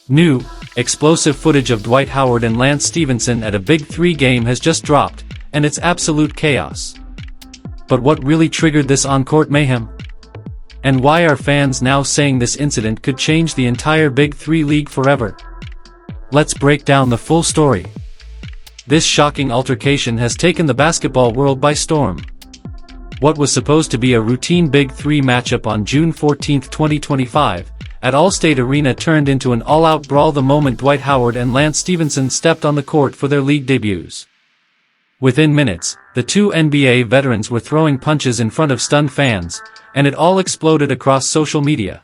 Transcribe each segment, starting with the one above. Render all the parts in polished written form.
New, explosive footage of Dwight Howard and Lance Stephenson at a Big Three game has just dropped, and it's absolute chaos. But what really triggered this on-court mayhem? And why are fans now saying this incident could change the entire Big Three league forever? Let's break down the full story. This shocking altercation has taken the basketball world by storm. What was supposed to be a routine Big Three matchup on June 14, 2025, at Allstate Arena turned into an all-out brawl the moment Dwight Howard and Lance Stephenson stepped on the court for their league debuts. Within minutes, the two NBA veterans were throwing punches in front of stunned fans, and it all exploded across social media.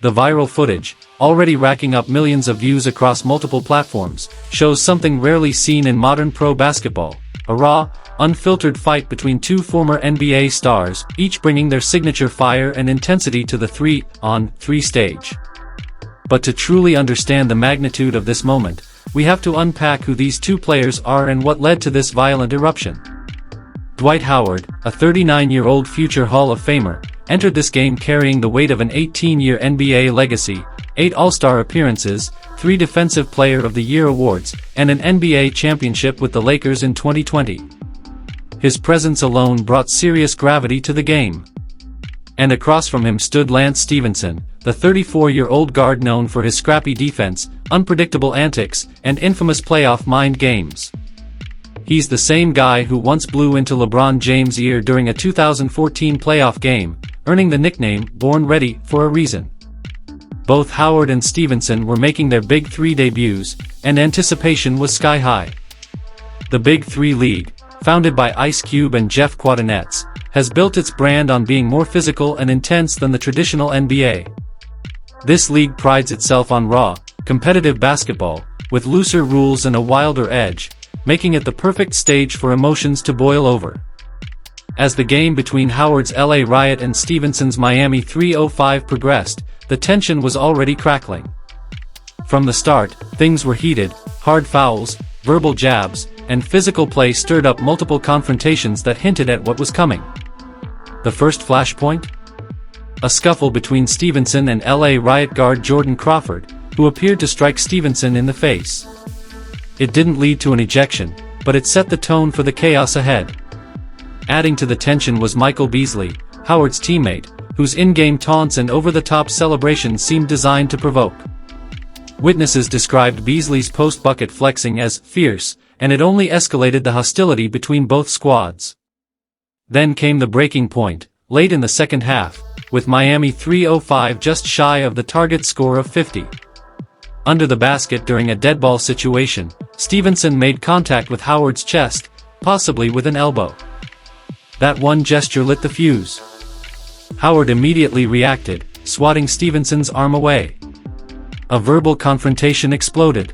The viral footage, already racking up millions of views across multiple platforms, shows something rarely seen in modern pro basketball: a raw, unfiltered fight between two former NBA stars, each bringing their signature fire and intensity to the 3-on-3 stage. But to truly understand the magnitude of this moment, we have to unpack who these two players are and what led to this violent eruption. Dwight Howard, a 39-year-old future Hall of Famer, entered this game carrying the weight of an 18-year NBA legacy, 8 All-Star appearances, 3 Defensive Player of the Year awards, and an NBA championship with the Lakers in 2020. His presence alone brought serious gravity to the game. And across from him stood Lance Stephenson, the 34-year-old guard known for his scrappy defense, unpredictable antics, and infamous playoff mind games. He's the same guy who once blew into LeBron James' ear during a 2014 playoff game, earning the nickname "Born Ready" for a reason. Both Howard and Stephenson were making their Big Three debuts, and anticipation was sky-high. The Big Three League, founded by Ice Cube and Jeff Quatinetz, has built its brand on being more physical and intense than the traditional NBA. This league prides itself on raw, competitive basketball, with looser rules and a wilder edge, making it the perfect stage for emotions to boil over. As the game between Howard's LA Riot and Stephenson's Miami 305 progressed, the tension was already crackling. From the start, things were heated: hard fouls, verbal jabs, and physical play stirred up multiple confrontations that hinted at what was coming. The first flashpoint? A scuffle between Stephenson and LA Riot guard Jordan Crawford, who appeared to strike Stephenson in the face. It didn't lead to an ejection, but it set the tone for the chaos ahead. Adding to the tension was Michael Beasley, Howard's teammate, whose in-game taunts and over-the-top celebrations seemed designed to provoke. Witnesses described Beasley's post-bucket flexing as fierce, and it only escalated the hostility between both squads. Then came the breaking point, late in the second half, with Miami 305 just shy of the target score of 50. Under the basket during a deadball situation, Stephenson made contact with Howard's chest, possibly with an elbow. That one gesture lit the fuse. Howard immediately reacted, swatting Stephenson's arm away. A verbal confrontation exploded.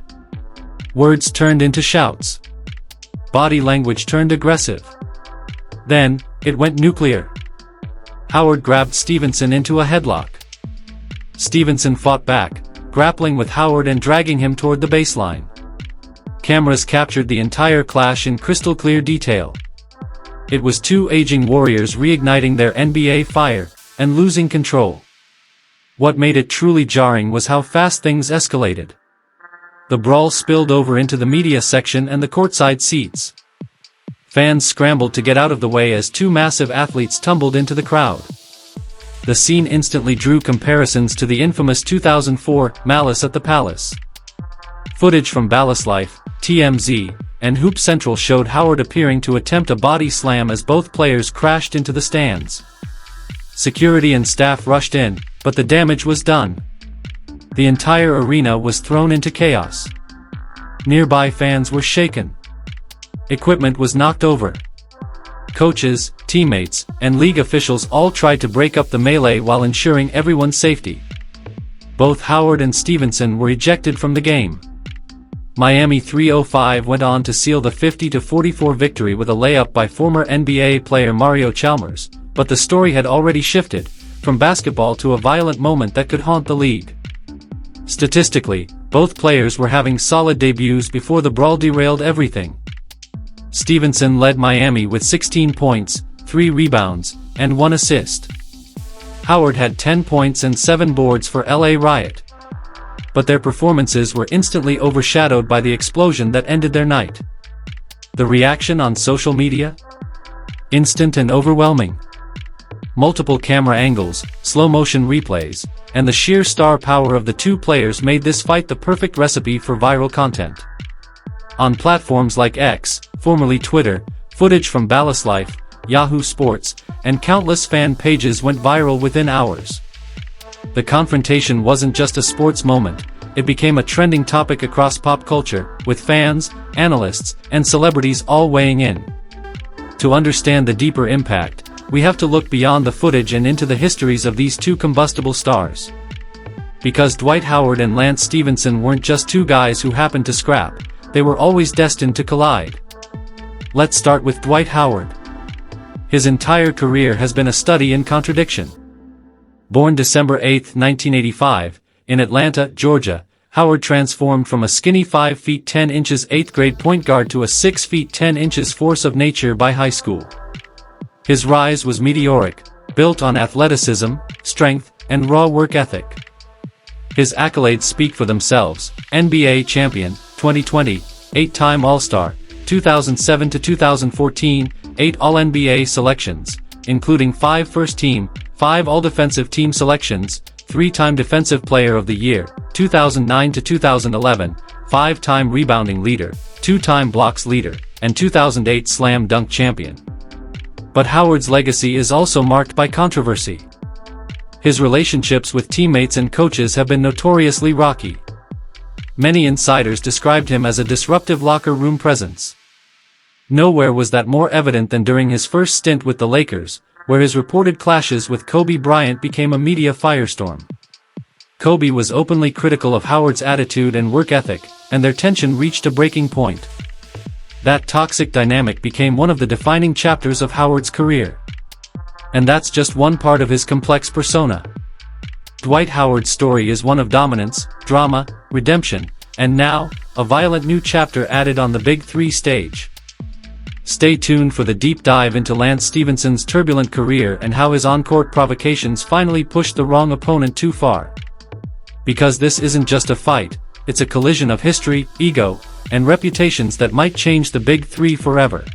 Words turned into shouts. Body language turned aggressive. Then, it went nuclear. Howard grabbed Stephenson into a headlock. Stephenson fought back, grappling with Howard and dragging him toward the baseline. Cameras captured the entire clash in crystal-clear detail. It was two aging warriors reigniting their NBA fire, and losing control. What made it truly jarring was how fast things escalated. The brawl spilled over into the media section and the courtside seats. Fans scrambled to get out of the way as two massive athletes tumbled into the crowd. The scene instantly drew comparisons to the infamous 2004 Malice at the Palace. Footage from Palace Life, TMZ, and Hoop Central showed Howard appearing to attempt a body slam as both players crashed into the stands. Security and staff rushed in, but the damage was done. The entire arena was thrown into chaos. Nearby fans were shaken. Equipment was knocked over. Coaches, teammates, and league officials all tried to break up the melee while ensuring everyone's safety. Both Howard and Stephenson were ejected from the game. Miami 305 went on to seal the 50-44 victory with a layup by former NBA player Mario Chalmers, but the story had already shifted, from basketball to a violent moment that could haunt the league. Statistically, both players were having solid debuts before the brawl derailed everything. Stephenson led Miami with 16 points, 3 rebounds, and 1 assist. Howard had 10 points and 7 boards for LA Riot. but their performances were instantly overshadowed by the explosion that ended their night. The reaction on social media? Instant and overwhelming. Multiple camera angles, slow-motion replays, and the sheer star power of the two players made this fight the perfect recipe for viral content. On platforms like X, formerly Twitter, footage from Ballas Life, Yahoo Sports, and countless fan pages went viral within hours. The confrontation wasn't just a sports moment, it became a trending topic across pop culture, with fans, analysts, and celebrities all weighing in. To understand the deeper impact, we have to look beyond the footage and into the histories of these two combustible stars. Because Dwight Howard and Lance Stephenson weren't just two guys who happened to scrap, they were always destined to collide. Let's start with Dwight Howard. His entire career has been a study in contradiction. Born December 8, 1985, in Atlanta, Georgia, Howard transformed from a skinny 5 feet 10 inches 8th grade point guard to a 6 feet 10 inches force of nature by high school. His rise was meteoric, built on athleticism, strength, and raw work ethic. His accolades speak for themselves: NBA champion, 2020, 8-time All-Star, 2007 to 2014, 8 All-NBA selections, including 5 first-team, 5 All-Defensive Team selections, 3-time Defensive Player of the Year, 2009 to 2011, 5-time rebounding leader, 2-time blocks leader, and 2008 slam dunk champion. But Howard's legacy is also marked by controversy. His relationships with teammates and coaches have been notoriously rocky. Many insiders described him as a disruptive locker room presence. Nowhere was that more evident than during his first stint with the Lakers, where his reported clashes with Kobe Bryant became a media firestorm. Kobe was openly critical of Howard's attitude and work ethic, and their tension reached a breaking point. That toxic dynamic became one of the defining chapters of Howard's career. And that's just one part of his complex persona. Dwight Howard's story is one of dominance, drama, redemption, and now, a violent new chapter added on the Big Three stage. Stay tuned for the deep dive into Lance Stephenson's turbulent career and how his on-court provocations finally pushed the wrong opponent too far. Because this isn't just a fight, it's a collision of history, ego, and reputations that might change the Big Three forever.